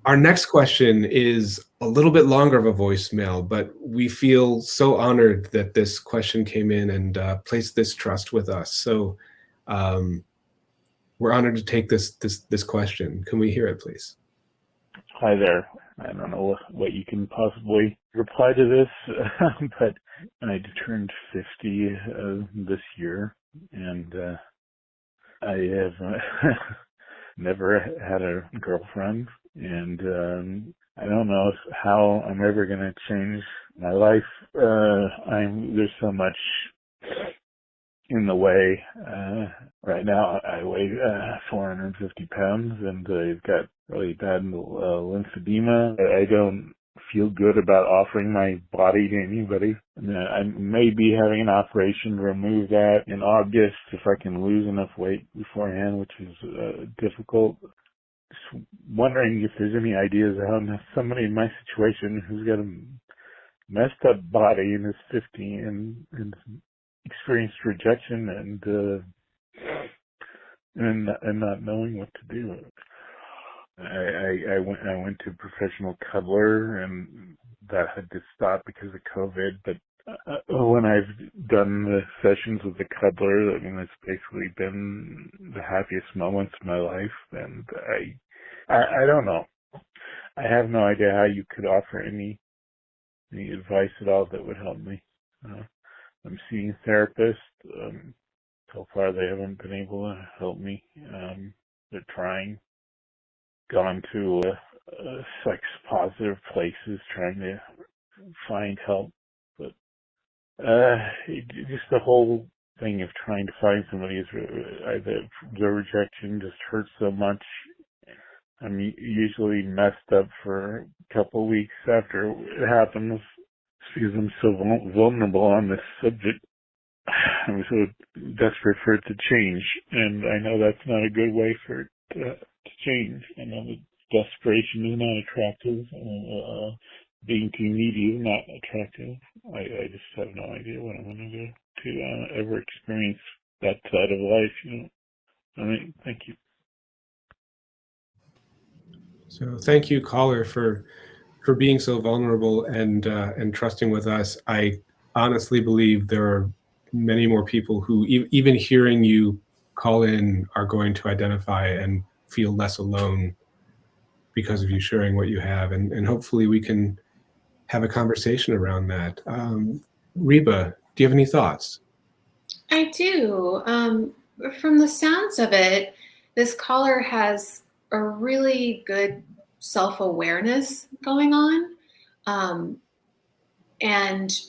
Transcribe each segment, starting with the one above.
Our next question is a little bit longer of a voicemail, but we feel so honored that this question came in and placed this trust with us. So um, we're honored to take this question. Can we hear it, please? Hi there. I don't know what you can possibly reply to this, but I turned 50 this year, and I have never had a girlfriend, and I don't know how I'm ever going to change my life. There's so much in the way. Right now I weigh 450 pounds, and I've got really bad lymphedema. I don't feel good about offering my body to anybody. I mean, I may be having an operation to remove that in August if I can lose enough weight beforehand, which is difficult. Just wondering if there's any ideas how somebody in my situation who's got a messed up body and is 50 and experienced rejection and not knowing what to do. I went to a professional cuddler, and that had to stop because of COVID. But when I've done the sessions with the cuddler, I mean, it's basically been the happiest moments of my life. And I don't know. I have no idea how you could offer any advice at all that would help me. I'm seeing therapists. So far, they haven't been able to help me. They're trying. Gone to sex-positive places trying to find help. But just the whole thing of trying to find somebody the rejection just hurts so much. I'm usually messed up for a couple of weeks after it happens because I'm so vulnerable on this subject. I'm so desperate for it to change, and I know that's not a good way for it to change. I know that desperation is not attractive, and being too needy is not attractive. I just have no idea what I'm going to do to ever experience that side of life, I mean, thank you. So thank you, caller, for being so vulnerable and trusting with us. I honestly believe there are many more people who, even hearing you call in, are going to identify and feel less alone because of you sharing what you have. And hopefully we can have a conversation around that. Reba, do you have any thoughts? I do. From the sounds of it, this caller has a really good self-awareness going on, and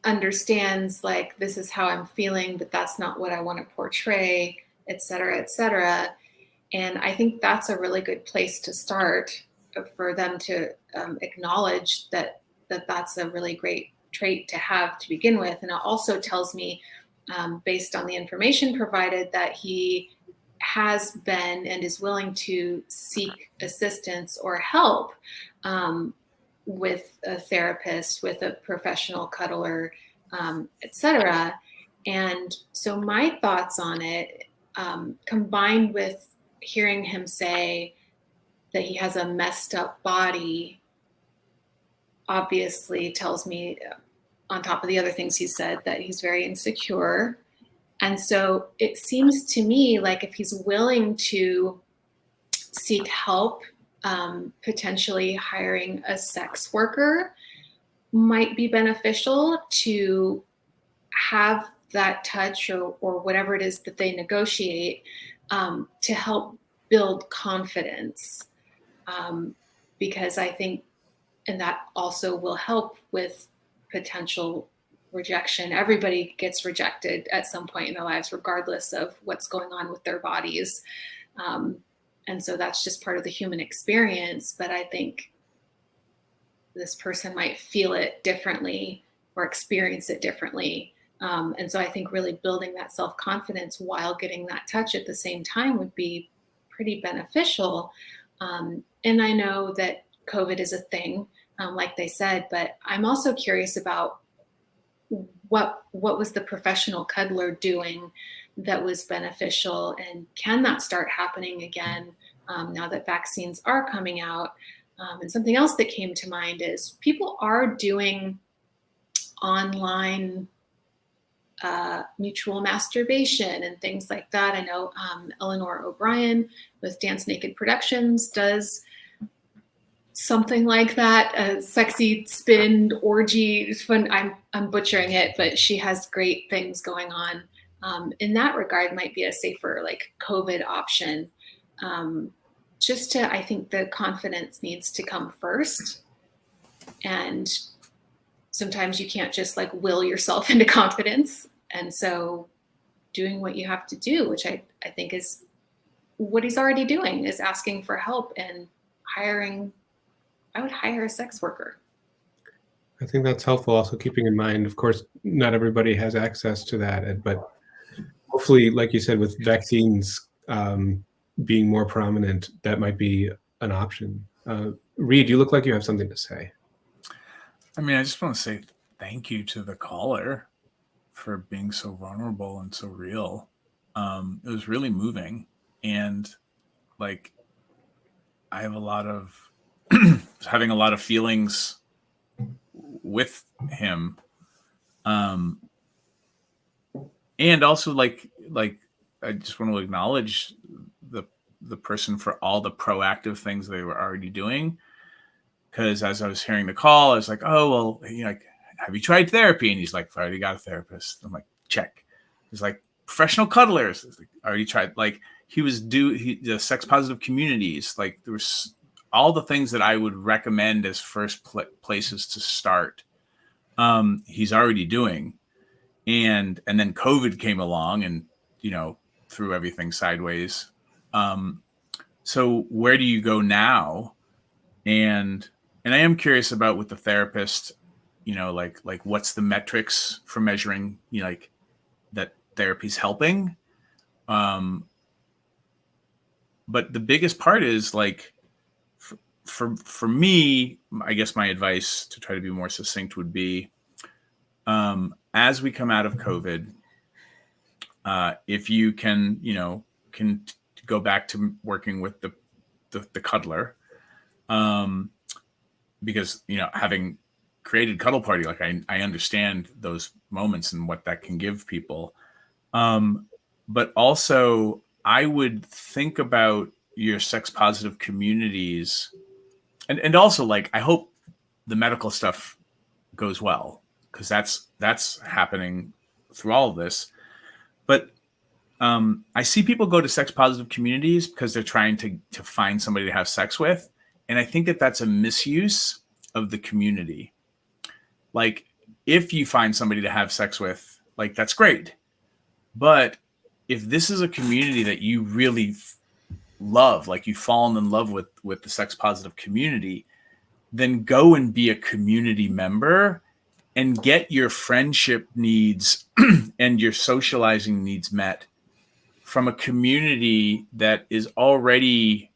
understands, like, this is how I'm feeling, but that's not what I want to portray, et cetera, et cetera. And I think that's a really good place to start for them to acknowledge that that's a really great trait to have to begin with. And it also tells me, based on the information provided, that he has been and is willing to seek assistance or help with a therapist, with a professional cuddler, et cetera. And so my thoughts on it, combined with hearing him say that he has a messed up body, obviously tells me, on top of the other things he said, that he's very insecure. And so it seems to me like if he's willing to seek help, potentially hiring a sex worker might be beneficial to have that touch or whatever it is that they negotiate, to help build confidence. Because I think, and that also will help with potential rejection. Everybody gets rejected at some point in their lives, regardless of what's going on with their bodies. And so that's just part of the human experience. But I think this person might feel it differently or experience it differently. And so I think really building that self-confidence while getting that touch at the same time would be pretty beneficial. And I know that COVID is a thing, like they said, but I'm also curious about what was the professional cuddler doing that was beneficial, and can that start happening again? now that vaccines are coming out. And something else that came to mind is people are doing online mutual masturbation and things like that. I know Eleanor O'Brien with Dance Naked Productions does something like that, a sexy spin orgy. I'm butchering it, but she has great things going on. In that regard, might be a safer like COVID option. Just to, I think the confidence needs to come first. And sometimes you can't just like will yourself into confidence. And so doing what you have to do, which I think is what he's already doing, is asking for help and hiring. I would hire a sex worker. I think that's helpful. Also keeping in mind, of course, not everybody has access to that, but hopefully, like you said, with vaccines being more prominent, that might be an option. Reed, you look like you have something to say. I mean, I just want to say thank you to the caller for being so vulnerable and so real. It was really moving. And like, I have a lot of having a lot of feelings with him. And also like I just want to acknowledge the person for all the proactive things they were already doing. Because as I was hearing the call, I was like, oh, well, like, have you tried therapy? And he's like, I already got a therapist. I'm like, check. He's like, professional cuddlers. Like, I already tried. Like, he was the sex positive communities. Like, there was all the things that I would recommend as first places to start. He's already doing. And then COVID came along and, threw everything sideways. So where do you go now? And I am curious about with the therapist, like what's the metrics for measuring, like that therapy's helping. But the biggest part is like, for me, I guess my advice to try to be more succinct would be, as we come out of COVID, if you can go back to working with the cuddler, because having created Cuddle Party, like I understand those moments and what that can give people, but also I would think about your sex positive communities, and also like I hope the medical stuff goes well, because that's happening through all of this. But I see people go to sex positive communities because they're trying to find somebody to have sex with. And I think that that's a misuse of the community. Like, if you find somebody to have sex with, like, that's great. But if this is a community that you really love, like you've fallen in love with the sex positive community, then go and be a community member and get your friendship needs and your socializing needs met from a community that is already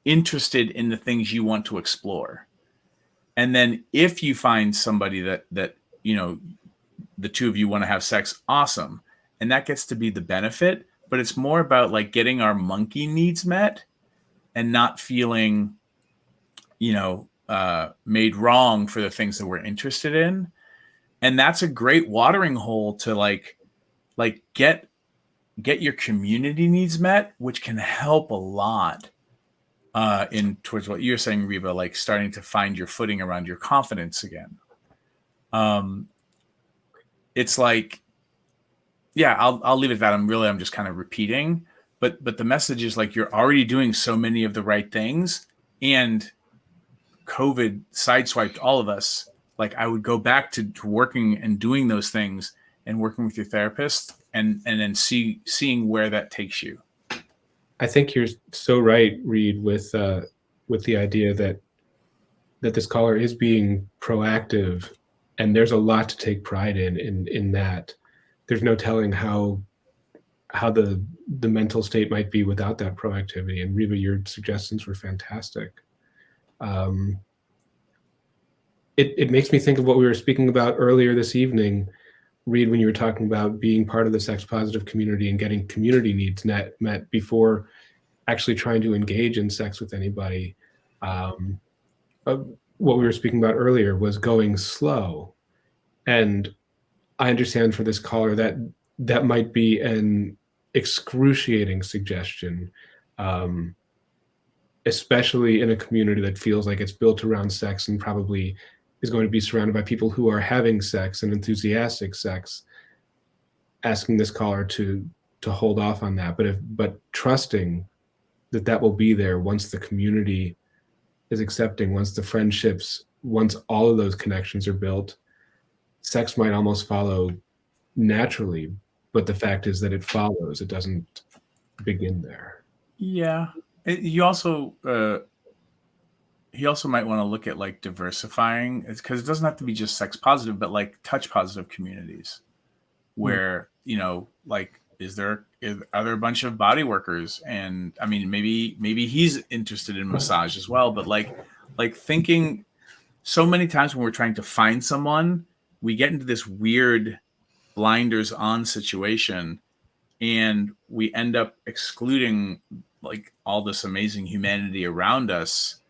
interested in the things you want to explore. And then if you find somebody that the two of you want to have sex, awesome. And that gets to be the benefit, but it's more about like getting our monkey needs met and not feeling, made wrong for the things that we're interested in. And that's a great watering hole to like get your community needs met, which can help a lot in towards what you're saying, Reba, like starting to find your footing around your confidence again. It's like, yeah, I'll leave it at that. I'm just kind of repeating, but the message is like, you're already doing so many of the right things, and COVID sideswiped all of us. Like, I would go back to working and doing those things and working with your therapist and then seeing where that takes you. I think you're so right, Reed, with the idea that this caller is being proactive, and there's a lot to take pride in that. There's no telling how the mental state might be without that proactivity. And Reba, your suggestions were fantastic. It makes me think of what we were speaking about earlier this evening, Reed, when you were talking about being part of the sex positive community and getting community needs met before actually trying to engage in sex with anybody. What we were speaking about earlier was going slow. And I understand for this caller that that might be an excruciating suggestion, um, especially in a community that feels like it's built around sex and probably is going to be surrounded by people who are having sex and enthusiastic sex. Asking this caller to hold off on that, but trusting that that will be there once the community is accepting, once the friendships, once all of those connections are built, sex might almost follow naturally, but the fact is that it follows, it doesn't begin there. Yeah. You also he also might want to look at like diversifying, because it doesn't have to be just sex positive, but like touch positive communities where, you know, like are there a bunch of body workers? And I mean, maybe he's interested in massage as well, but like thinking, so many times when we're trying to find someone, we get into this weird blinders on situation, and we end up excluding like all this amazing humanity around us.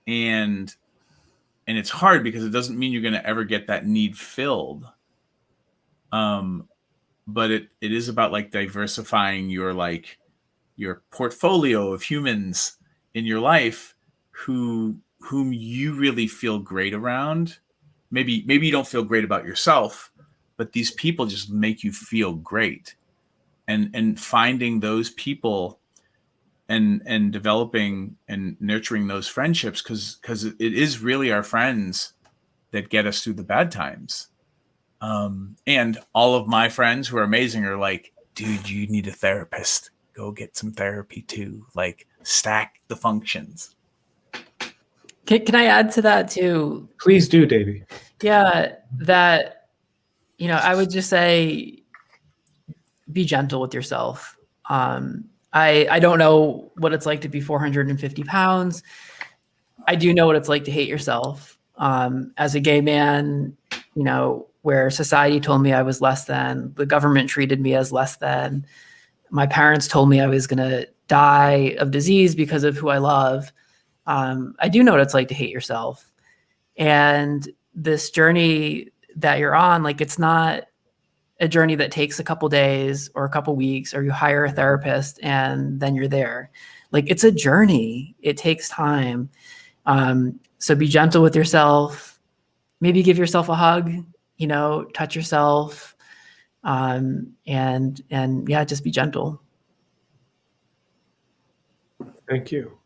And it's hard because it doesn't mean you're going to ever get that need filled. But it is about like diversifying your portfolio of humans in your life whom you really feel great around. Maybe you don't feel great about yourself, but these people just make you feel great. And finding those people and developing and nurturing those friendships, because it is really our friends that get us through the bad times. And all of my friends who are amazing are like, dude, you need a therapist. Go get some therapy too. Like, stack the functions. Can I add to that too? Please do, Davey. Yeah, that, you know, I would just say, be gentle with yourself. I don't know what it's like to be 450 pounds. I do know what it's like to hate yourself. As a gay man, you know, where society told me I was less than, the government treated me as less than, my parents told me I was going to die of disease because of who I love. I do know what it's like to hate yourself. And this journey that you're on, like, it's not a journey that takes a couple days or a couple weeks, or you hire a therapist and then you're there. Like, it's a journey. It takes time. So be gentle with yourself. Maybe give yourself a hug, you know, touch yourself. And yeah, just be gentle. Thank you.